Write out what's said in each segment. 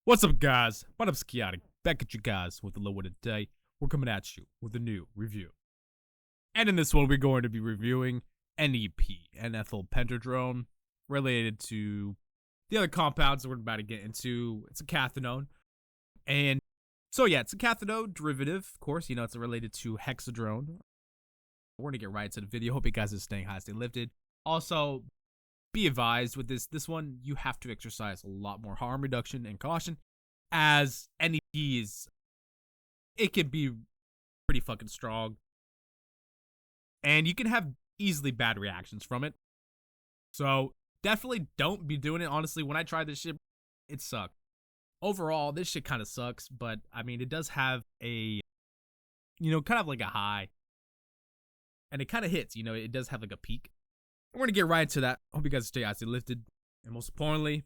What's up, guys? My name's CHAOTIK, back at you guys with a little one today. We're coming at you with a new review. And in this one, we're going to be reviewing NEP, N-ethyl pentadrone, related to the other compounds that we're about to get into. It's a cathinone. And so, yeah, it's a cathinone derivative. Of course, it's related to hexadrone. We're going to get right into the video. Hope you guys are staying high, stay lifted. Also, be advised with this one, you have to exercise a lot more harm reduction and caution, as NEPs, it can be pretty fucking strong, and you can have easily bad reactions from it. So definitely don't be doing it. Honestly, when I tried this shit, it sucked. Overall, this shit kind of sucks, but I mean, it does have a, kind of like a high, and it kind of hits. It does have like a peak. We're going to get right into that. Hope you guys stay icy lifted. And most importantly,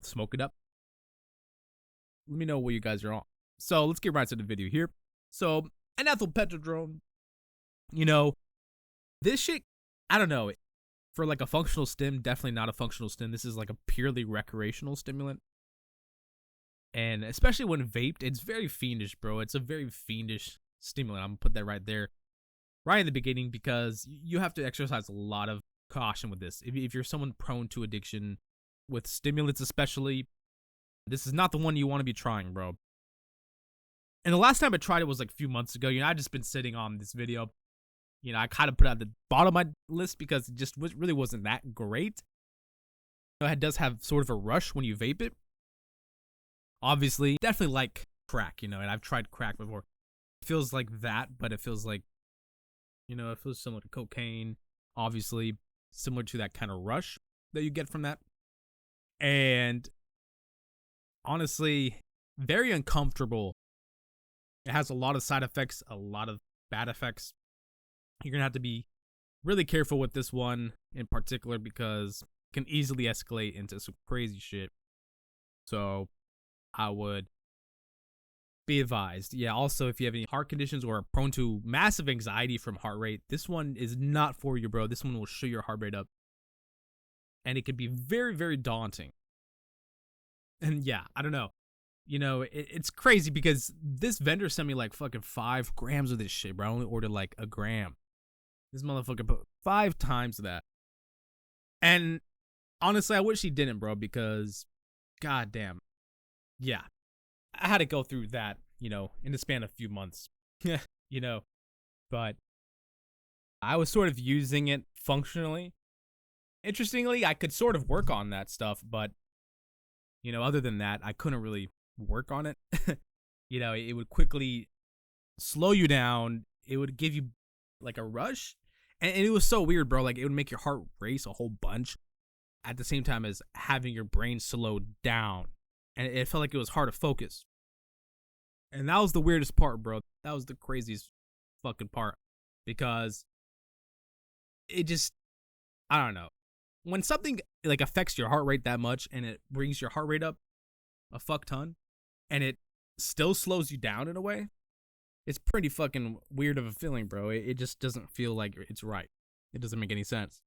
smoke it up. Let me know what you guys are on. So let's get right into the video here. So, N-ethyl pentadrone, this shit, I don't know. For like a functional stim, definitely not a functional stim. This is like a purely recreational stimulant. And especially when vaped, it's very fiendish, bro. It's a very fiendish stimulant. I'm going to put that right there, right in the beginning, because you have to exercise a lot of caution with this. If you're someone prone to addiction with stimulants, especially, this is not the one you want to be trying, bro. And the last time I tried it was like a few months ago. I've just been sitting on this video. I kind of put it at the bottom of my list because it just really wasn't that great. It does have sort of a rush when you vape it. Obviously, definitely like crack, and I've tried crack before. It feels like that, but it feels like, it feels similar to cocaine, obviously. Similar to that kind of rush that you get from that. And honestly, very uncomfortable. It has a lot of side effects, a lot of bad effects. You're going to have to be really careful with this one in particular because it can easily escalate into some crazy shit. So I would be advised. Yeah, also, if you have any heart conditions or are prone to massive anxiety from heart rate, this one is not for you, bro. This one will shoot your heart rate up. And it can be very, very daunting. And yeah, I don't know. It's crazy because this vendor sent me like fucking 5 grams of this shit, bro. I only ordered like a gram. This motherfucker put 5 times that. And honestly, I wish he didn't, bro, because goddamn. Yeah. I had to go through that, in the span of a few months, but I was sort of using it functionally. Interestingly, I could sort of work on that stuff, but, other than that, I couldn't really work on it. It would quickly slow you down. It would give you like a rush. And it was so weird, bro. Like, it would make your heart race a whole bunch at the same time as having your brain slow down. And it felt like it was hard to focus. And that was the weirdest part, bro. That was the craziest fucking part. Because it just, I don't know. When something like affects your heart rate that much and it brings your heart rate up a fuck ton and it still slows you down in a way, it's pretty fucking weird of a feeling, bro. It just doesn't feel like it's right. It doesn't make any sense.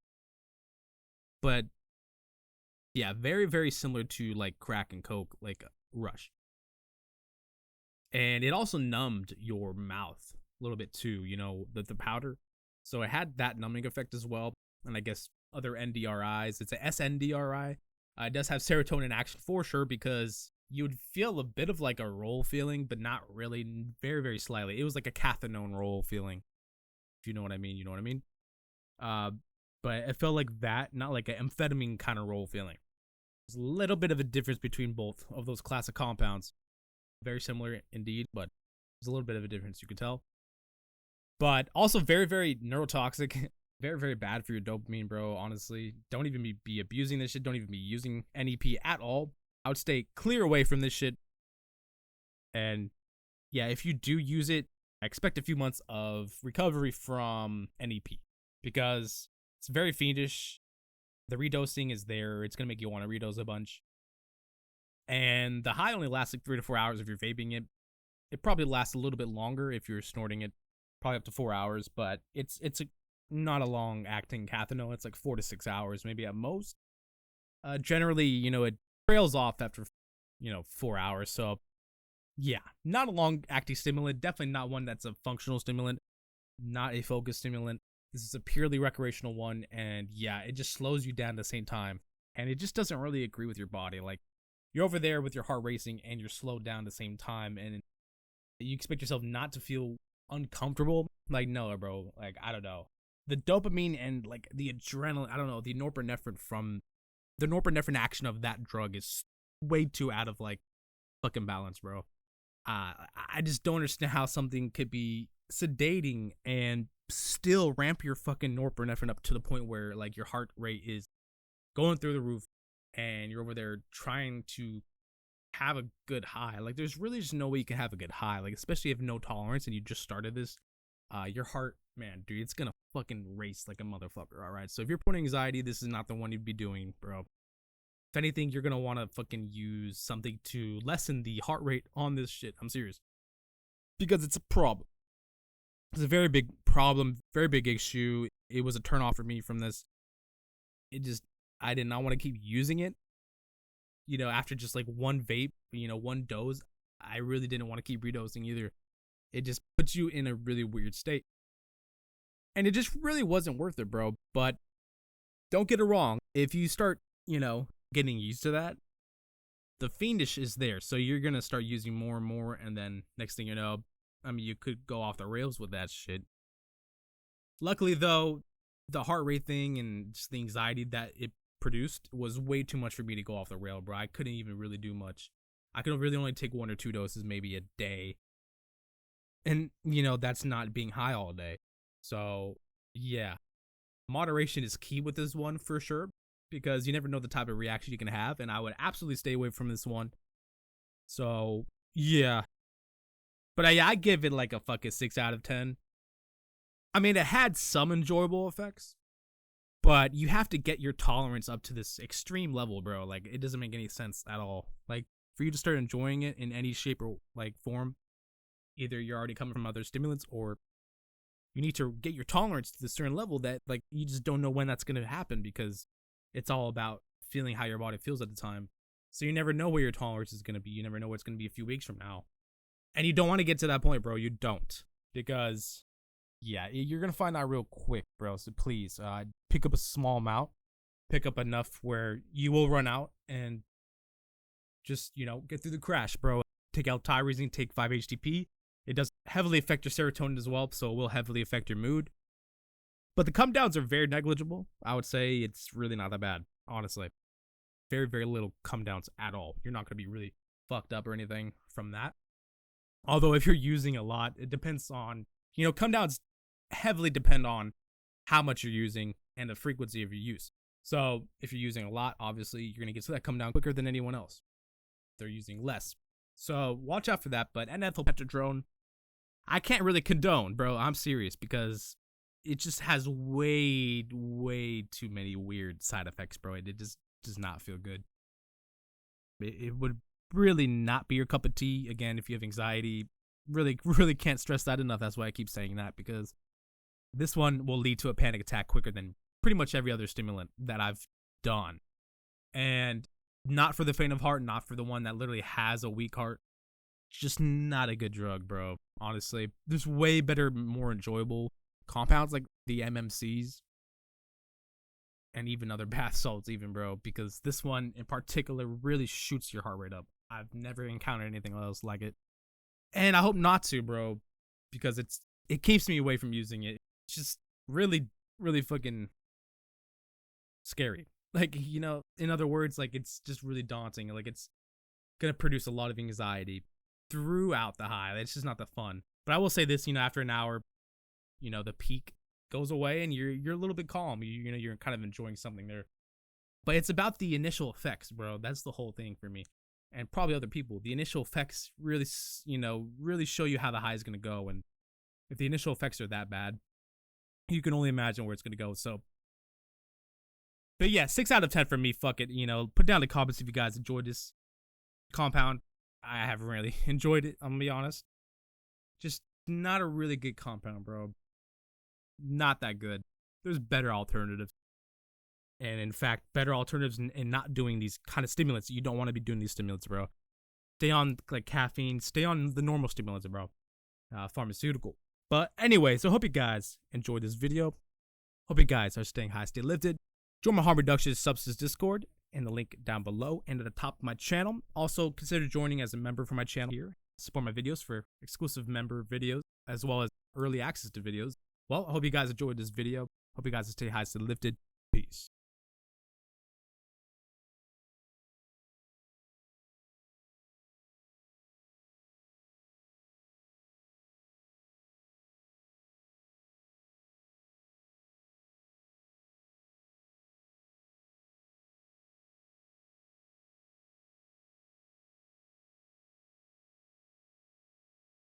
But yeah, very, very similar to like crack and coke, like rush. And it also numbed your mouth a little bit too, the powder. So it had that numbing effect as well. And I guess other NDRIs, it's a SNDRI. It does have serotonin action for sure because you would feel a bit of like a roll feeling, but not really, very, very slightly. It was like a cathinone roll feeling, if you know what I mean, but it felt like that, not like an amphetamine kind of roll feeling. There's a little bit of a difference between both of those classic compounds. Very similar indeed, but there's a little bit of a difference you can tell. But also very, very neurotoxic. Very, very bad for your dopamine, bro. Honestly, don't even be abusing this shit. Don't even be using NEP at all. I would stay clear away from this shit. And yeah, if you do use it, I expect a few months of recovery from NEP because it's very fiendish. The redosing is there. It's going to make you want to redose a bunch. And the high only lasts like 3 to 4 hours if you're vaping it. It probably lasts a little bit longer if you're snorting it, probably up to 4 hours. But it's not a long acting cathinone. It's like 4 to 6 hours, maybe at most. Generally, it trails off after 4 hours. So yeah, not a long acting stimulant. Definitely not one that's a functional stimulant. Not a focus stimulant. This is a purely recreational one, and yeah, it just slows you down at the same time, and it just doesn't really agree with your body. Like, you're over there with your heart racing, and you're slowed down at the same time, and you expect yourself not to feel uncomfortable. Like, no, bro. Like, I don't know. The dopamine and like the adrenaline, I don't know, the norepinephrine action of that drug is way too out of like fucking balance, bro. I just don't understand how something could be sedating and still ramp your fucking norepinephrine up to the point where like your heart rate is going through the roof and you're over there trying to have a good high. Like, there's really just no way you can have a good high, like, especially if you have no tolerance and you just started this. Your heart, man, dude, it's gonna fucking race like a motherfucker. All right, so if you're putting anxiety, this is not the one you'd be doing, bro. If anything, you're gonna want to fucking use something to lessen the heart rate on this shit. I'm serious, because it's a problem. It's a very big problem, very big issue. It was a turnoff for me from this. I did not want to keep using it. After just like one vape, one dose, I really didn't want to keep redosing either. It just puts you in a really weird state. And it just really wasn't worth it, bro. But don't get it wrong. If you start, getting used to that, the fiendish is there. So you're going to start using more and more. And then next thing you know, you could go off the rails with that shit. Luckily, though, the heart rate thing and just the anxiety that it produced was way too much for me to go off the rail, bro. I couldn't even really do much. I could really only take 1 or 2 doses maybe a day. And, that's not being high all day. So, yeah. Moderation is key with this one for sure, because you never know the type of reaction you can have, and I would absolutely stay away from this one. So, yeah. But I give it like a fucking 6 out of 10. I mean, it had some enjoyable effects, but you have to get your tolerance up to this extreme level, bro. Like, it doesn't make any sense at all. Like, for you to start enjoying it in any shape or like form, either you're already coming from other stimulants, or you need to get your tolerance to this certain level that like you just don't know when that's going to happen, because it's all about feeling how your body feels at the time. So you never know where your tolerance is going to be. You never know what it's going to be a few weeks from now. And you don't want to get to that point, bro. You don't. Because, yeah, you're going to find out real quick, bro. So please, pick up a small amount. Pick up enough where you will run out and just, get through the crash, bro. Take L-tyrosine, take 5-HTP. It does heavily affect your serotonin as well, so it will heavily affect your mood. But the come downs are very negligible. I would say it's really not that bad, honestly. Very, very little come downs at all. You're not going to be really fucked up or anything from that. Although if you're using a lot, it depends on, come downs heavily depend on how much you're using and the frequency of your use. So if you're using a lot, obviously you're going to get to that come down quicker than anyone else. They're using less. So watch out for that. But N-ethylpentadrone, I can't really condone, bro. I'm serious, because it just has way, way too many weird side effects, bro. It just does not feel good. It would really not be your cup of tea. Again, if you have anxiety, really, really can't stress that enough. That's why I keep saying that, because this one will lead to a panic attack quicker than pretty much every other stimulant that I've done. And not for the faint of heart, not for the one that literally has a weak heart. Just not a good drug, bro. Honestly, there's way better, more enjoyable compounds like the MMCs and even other bath salts, even, bro, because this one in particular really shoots your heart rate up. I've never encountered anything else like it, and I hope not to, bro, because it keeps me away from using it. It's just really, really fucking scary. Like, in other words, like, it's just really daunting. Like, it's gonna produce a lot of anxiety throughout the high. It's just not that fun. But I will say this, after an hour, the peak goes away and you're a little bit calm. You're kind of enjoying something there. But it's about the initial effects, bro. That's the whole thing for me, and probably other people. The initial effects really, really show you how the high is gonna go. And if the initial effects are that bad, you can only imagine where it's gonna go. So, but yeah, 6 out of 10 for me. Fuck it. Put down the comments if you guys enjoyed this compound. I haven't really enjoyed it, I'm gonna be honest. Just not a really good compound, bro. Not that good. There's better alternatives. And in fact, better alternatives in not doing these kind of stimulants. You don't want to be doing these stimulants, bro. stay on like caffeine, stay on the normal stimulants, bro. Pharmaceutical. But anyway, so hope you guys enjoyed this video. Hope you guys are staying high, stay lifted. Join my harm reduction substance Discord in the link down below and at the top of my channel. Also, consider joining as a member for my channel here. Support my videos for exclusive member videos as well as early access to videos. Well, I hope you guys enjoyed this video. Hope you guys stay high, stay lifted.